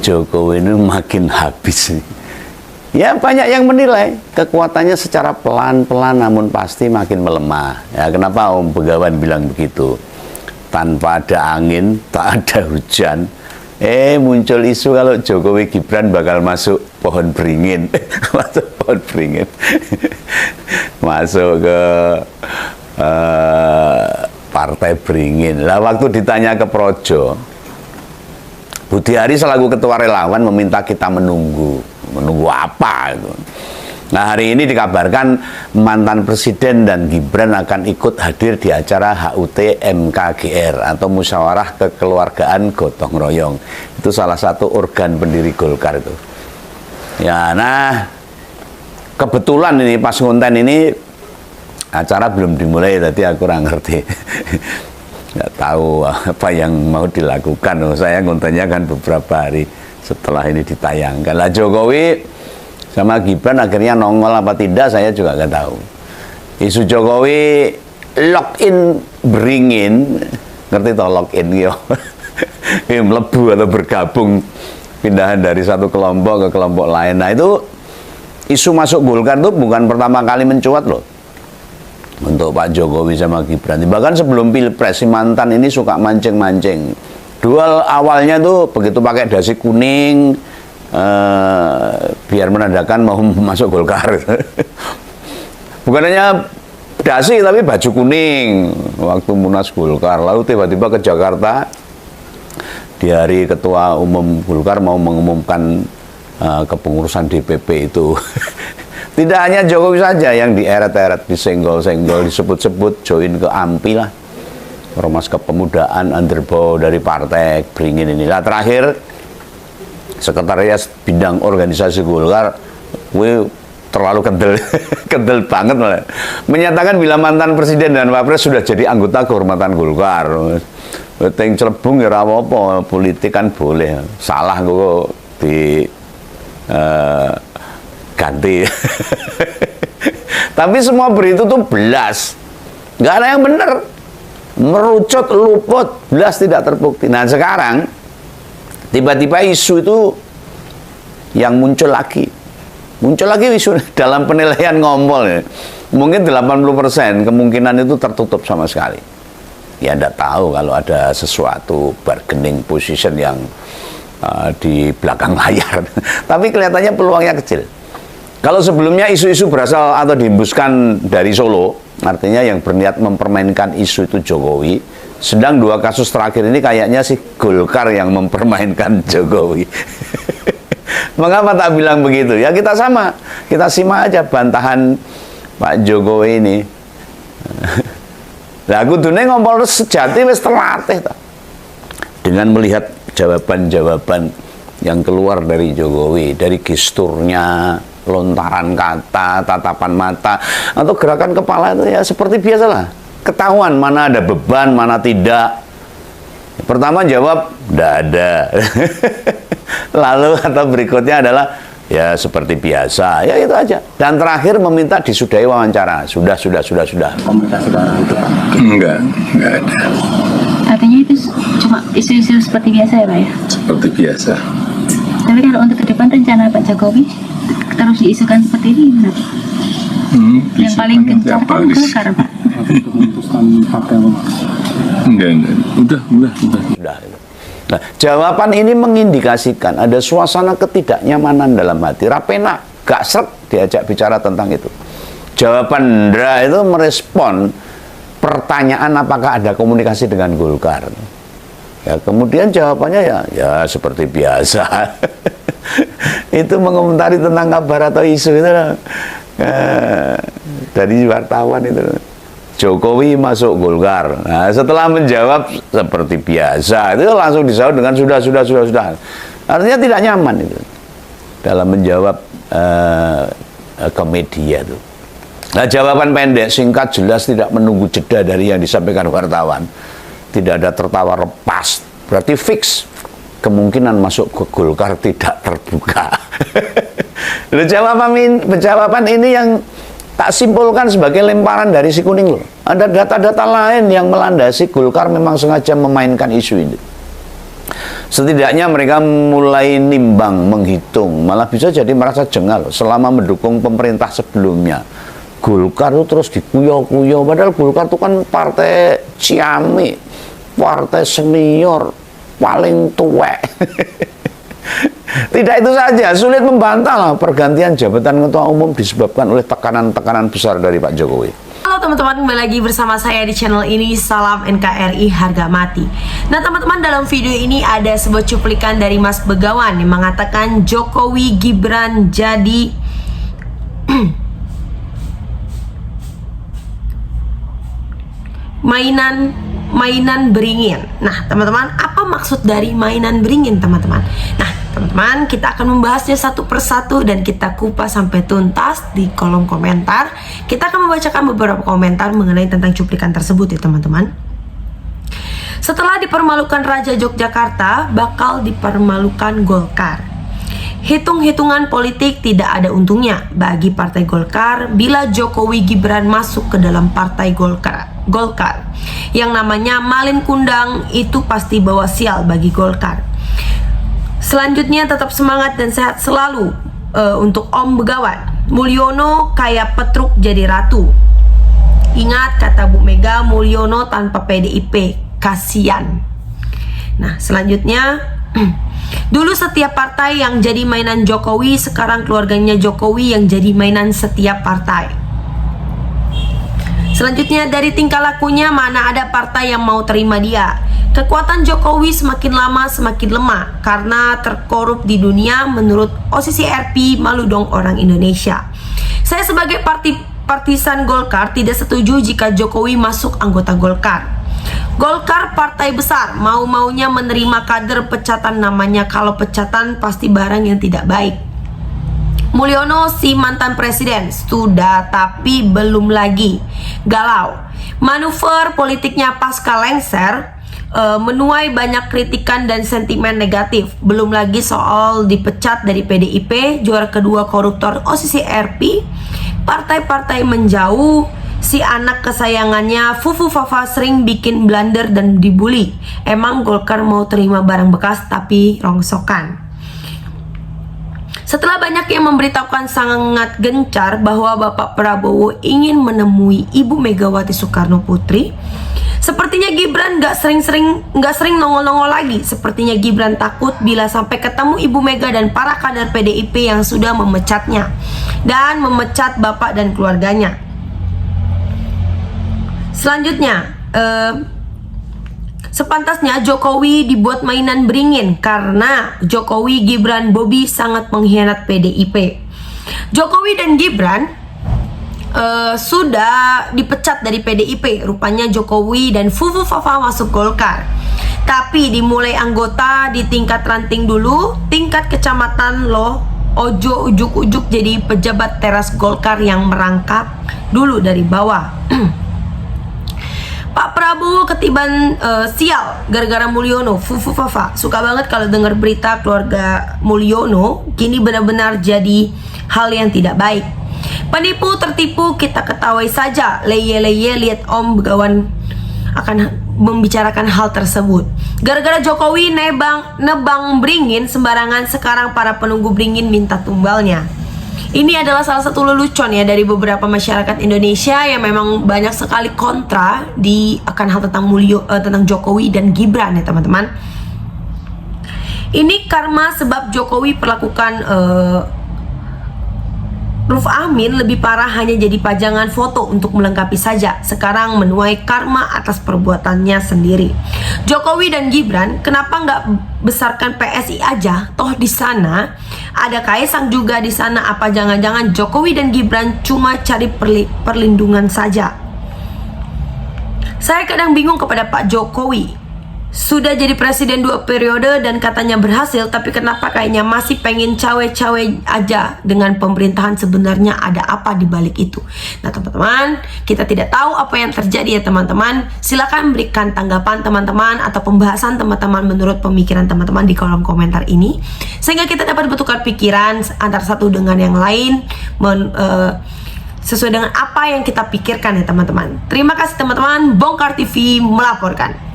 Jokowi ini makin habis. Ya banyak yang menilai kekuatannya secara pelan-pelan namun pasti makin melemah. Ya kenapa Om Begawan bilang begitu? Tanpa ada angin, tak ada hujan. Muncul isu kalau Jokowi Gibran bakal masuk pohon beringin. Masuk pohon beringin. Masuk ke partai beringin. Lah waktu ditanya ke Projo, Budi Ari selaku ketua relawan meminta kita menunggu apa itu. Nah hari ini dikabarkan mantan presiden dan Gibran akan ikut hadir di acara HUT MKGR atau Musyawarah Kekeluargaan Gotong Royong. Itu salah satu organ pendiri Golkar itu. Ya, nah kebetulan ini pas ngonten ini acara belum dimulai, tadi aku kurang ngerti. Nggak tahu apa yang mau dilakukan. Saya ngontennya kan beberapa hari setelah ini ditayangkan. Lah Jokowi sama Gibran akhirnya nongol apa tidak saya juga nggak tahu. Isu Jokowi lock in beringin, ngerti toh lock in yo. Melebu atau bergabung, pindahan dari satu kelompok ke kelompok lain. Nah itu isu masuk Golkar itu bukan pertama kali mencuat loh untuk Pak Jokowi sama Gibran. Bahkan sebelum Pilpres si mantan ini suka mancing-mancing. Dual awalnya tuh begitu pakai dasi kuning, biar menandakan mau masuk Golkar. Bukan hanya dasi tapi baju kuning waktu Munas Golkar. Lalu tiba-tiba ke Jakarta di hari Ketua Umum Golkar mau mengumumkan kepengurusan DPP itu. Tidak hanya Jokowi saja yang dieret-eret, disenggol-senggol, disebut-sebut join ke AMPI lah, Ormas Kepemudaan underbow dari partai beringin inilah. Terakhir Sekretariat Bidang Organisasi Golkar, terlalu kendel banget malah. Menyatakan bila mantan presiden dan wapres sudah jadi anggota kehormatan Golkar. Teng celebung ya apa-apa, politik kan boleh. Salah kok di ganti. Tapi semua berita tuh belas, nggak ada yang benar, merucut, luput, belas tidak terbukti. Nah sekarang tiba-tiba isu itu yang muncul lagi isu dalam penilaian ngompol ya. Mungkin 80% kemungkinan itu tertutup sama sekali. Ya enggak tahu kalau ada sesuatu bargaining position yang di belakang layar. Tapi kelihatannya peluangnya kecil. Kalau sebelumnya isu-isu berasal atau dihembuskan dari Solo, artinya yang berniat mempermainkan isu itu Jokowi. Sedang dua kasus terakhir ini kayaknya sih Golkar yang mempermainkan Jokowi. Mengapa tak bilang begitu? Ya kita sama, kita simak aja bantahan Pak Jokowi ini. Lah kudune ngompol sejati wis terlatih ta. Dengan melihat jawaban-jawaban yang keluar dari Jokowi, dari gesturnya, lontaran kata, tatapan mata, atau gerakan kepala itu ya seperti biasalah. Ketahuan mana ada beban, mana tidak. Pertama jawab, tidak ada. Lalu atau berikutnya adalah, ya seperti biasa, ya itu aja. Dan terakhir meminta disudahi wawancara. Sudah. Komunikasi bareng itu Pak? Enggak ada. Artinya itu cuma isu-isu seperti biasa ya Pak ya? Seperti biasa. Tapi kalau untuk ke depan rencana Pak Jokowi terus diisukan seperti ini gimana? Yang paling kencang kan Golkar Pak? Memutuskan partai apa? Enggak. Udah. Nah, jawaban ini mengindikasikan ada suasana ketidaknyamanan dalam hati. Rapena gak seret diajak bicara tentang itu. Jawaban Ndra itu merespon pertanyaan apakah ada komunikasi dengan Golkar. Ya, kemudian jawabannya ya seperti biasa. Itu mengomentari tentang kabar atau isu itu dari wartawan itu. Jokowi masuk Golkar. Nah, setelah menjawab seperti biasa, itu langsung disahut dengan sudah. Artinya tidak nyaman itu dalam menjawab ke media itu. Nah, jawaban pendek, singkat, jelas, tidak menunggu jeda dari yang disampaikan wartawan. Tidak ada tertawa lepas. Berarti fix kemungkinan masuk ke Golkar tidak terbuka. Jawaban ini yang tak simpulkan sebagai lemparan dari si kuning loh. Ada data-data lain yang melandasi Golkar memang sengaja memainkan isu ini. Setidaknya mereka mulai nimbang, menghitung, malah bisa jadi merasa jengah loh, selama mendukung pemerintah sebelumnya. Golkar itu terus dikuyo-kuyo, padahal Golkar itu kan partai ciamik, partai senior, paling tuwek. Tidak itu saja, sulit membantah lah pergantian jabatan ketua umum disebabkan oleh tekanan-tekanan besar dari Pak Jokowi. Halo teman-teman, kembali lagi bersama saya di channel ini. Salam NKRI harga mati. Nah teman-teman, dalam video ini ada sebuah cuplikan dari Mas Begawan yang mengatakan Jokowi Gibran jadi mainan beringin. Nah teman-teman, apa maksud dari mainan beringin teman-teman? Nah teman-teman, kita akan membahasnya satu persatu dan kita kupas sampai tuntas di kolom komentar. Kita akan membacakan beberapa komentar mengenai tentang cuplikan tersebut ya teman-teman. Setelah dipermalukan Raja Yogyakarta, bakal dipermalukan Golkar. Hitung-hitungan politik tidak ada untungnya bagi Partai Golkar bila Jokowi Gibran masuk ke dalam Partai Golkar. Yang namanya malin kundang itu pasti bawa sial bagi Golkar. Selanjutnya, tetap semangat dan sehat selalu untuk Om Begawan. Mulyono kayak Petruk jadi ratu. Ingat kata Bu Mega, Mulyono tanpa PDIP kasian. Nah selanjutnya, dulu setiap partai yang jadi mainan Jokowi, sekarang keluarganya Jokowi yang jadi mainan setiap partai. Selanjutnya, dari tingkah lakunya mana ada partai yang mau terima dia. Kekuatan Jokowi semakin lama semakin lemah karena terkorup di dunia. Menurut OSISI RP, malu dong orang Indonesia. Saya sebagai partisan Golkar tidak setuju jika Jokowi masuk anggota Golkar. Golkar partai besar, mau-maunya menerima kader pecatan namanya. Kalau pecatan pasti barang yang tidak baik. Mulyono si mantan presiden sudah tapi belum lagi. Galau. Manuver politiknya pasca lengser menuai banyak kritikan dan sentimen negatif. Belum lagi soal dipecat dari PDIP, juara kedua koruptor OSISI RP, partai-partai menjauh, si anak kesayangannya Fufu Fafa sering bikin blunder dan dibully. Emang Golkar mau terima barang bekas tapi rongsokan. Setelah banyak yang memberitahukan sangat gencar bahwa Bapak Prabowo ingin menemui Ibu Megawati Soekarno Putri, sepertinya Gibran gak sering nongol-nongol lagi. Sepertinya Gibran takut bila sampai ketemu Ibu Mega dan para kader PDIP yang sudah memecatnya dan memecat Bapak dan keluarganya. Selanjutnya, sepantasnya Jokowi dibuat mainan beringin karena Jokowi, Gibran, Bobi sangat mengkhianat PDIP. Jokowi dan Gibran sudah dipecat dari PDIP. Rupanya Jokowi dan Fufu Fafa masuk Golkar. Tapi dimulai anggota di tingkat ranting dulu, tingkat kecamatan loh. Ojo ujuk-ujuk jadi pejabat teras Golkar yang merangkak dulu dari bawah. Pak Prabowo ketiban sial gara-gara Mulyono. Fufu Fafa suka banget kalau dengar berita keluarga Mulyono kini benar-benar jadi hal yang tidak baik. Penipu tertipu kita ketahui saja. Leye-leye lihat Om Begawan akan membicarakan hal tersebut. Gara-gara Jokowi nebang beringin sembarangan, sekarang para penunggu beringin minta tumbalnya. Ini adalah salah satu lelucon ya dari beberapa masyarakat Indonesia yang memang banyak sekali kontra akan hal tentang Jokowi dan Gibran ya teman-teman. Ini karma sebab Jokowi perlakukan Ruf Amin lebih parah, hanya jadi pajangan foto untuk melengkapi saja. Sekarang menuai karma atas perbuatannya sendiri. Jokowi dan Gibran kenapa nggak besarkan PSI aja? Toh di sana ada Kaisang juga di sana. Apa jangan-jangan Jokowi dan Gibran cuma cari perlindungan saja? Saya kadang bingung kepada Pak Jokowi. Sudah jadi presiden 2 periode dan katanya berhasil, tapi kenapa kayaknya masih pengen cawe-cawe aja dengan pemerintahan? Sebenarnya ada apa di balik itu? Nah teman-teman, kita tidak tahu apa yang terjadi ya teman-teman. Silakan berikan tanggapan teman-teman atau pembahasan teman-teman menurut pemikiran teman-teman di kolom komentar ini, sehingga kita dapat bertukar pikiran antara satu dengan yang lain sesuai dengan apa yang kita pikirkan ya teman-teman. Terima kasih teman-teman. Bongkar TV melaporkan.